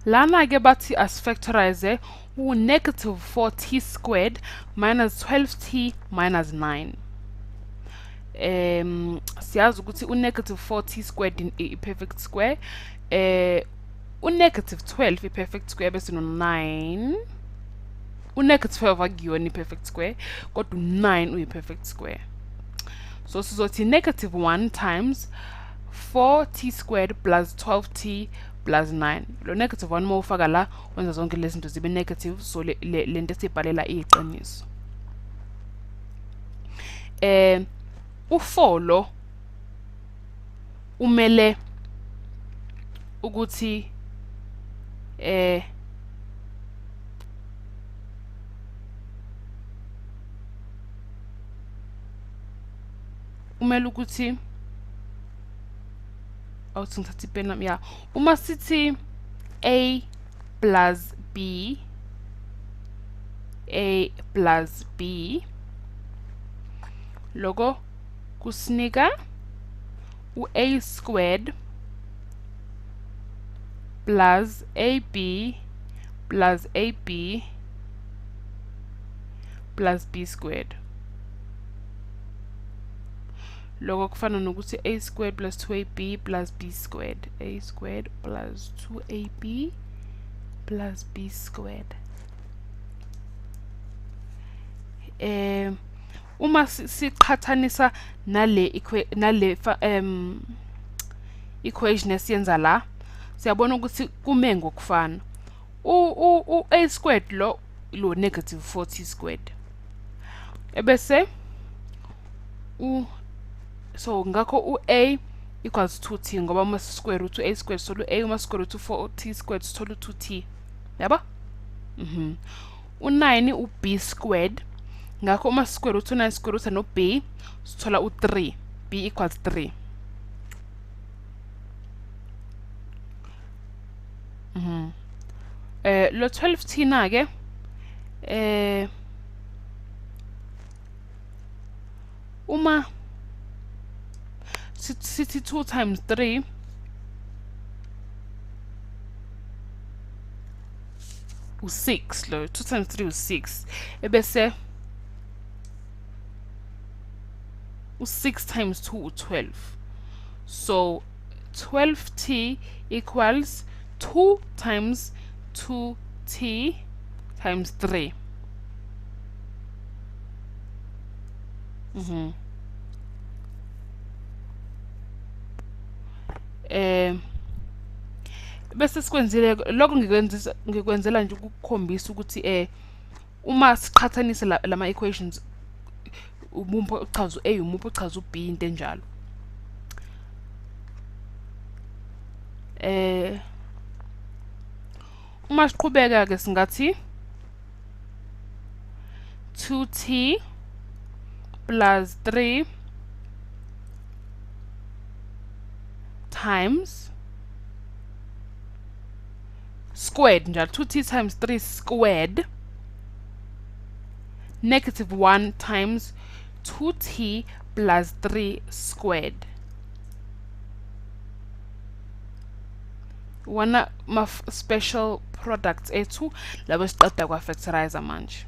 Lana ke bathi asifactorize u-negative 4t squared minus 12t minus 9. Siyazi ukuthi u-negative 4t squared i-perfect square. U-negative 12 i-perfect square bese no-9. U-negative 12 akuyona i-perfect square, kodwa u-9 uyi-perfect square. So sizothi negative 1 times 4t squared plus 12t plus 9. Lo negative 1 mawufaka la wenza zonke lezi zinto zibe negative, so lento esibhalela iyiqiniso. U4 lo umele ukuthi umele ukuthi awusingithatha ipen nami ya uma sithi a plus b loko kusinika u-a squared plus ab plus ab plus b squared. Loko kufana nokuthi a squared plus 2ab plus b squared. A squared plus 2ab plus b squared. Uma siqhathanisa nale equation esiyenza la, siyabona ukuthi kume ngokufana. U-a squared lo negative 4t squared. Ebese so ngakho u-a equals 2t ngoba uma square root a squared sithola u-a, uma square root 4t squared sithola u-2t. Yaba? U9 u-b squared ngakho uma square root u9 square root no b sithola u3. b equals 3. Lo 12t na ke uma sithi 2 times 3 u6 lo 2 times 3 u6 ebese u6 times 2 u12. So 12t equals 2 times 2t times 3. Bese sikwenzile lokho ngikwenzela nje ukukhombisa ukuthi uma siqhathanisa lama equations umuphi uchaza u-a umuphi uchaza u-b into enjalo. Uma siqhubeka ke singathi 2t plus 3 times squared njalo 2t times 3 squared negative 1 times 2t plus 3 squared. Wana ma special products ethu labo siqeda kwa factorize manje.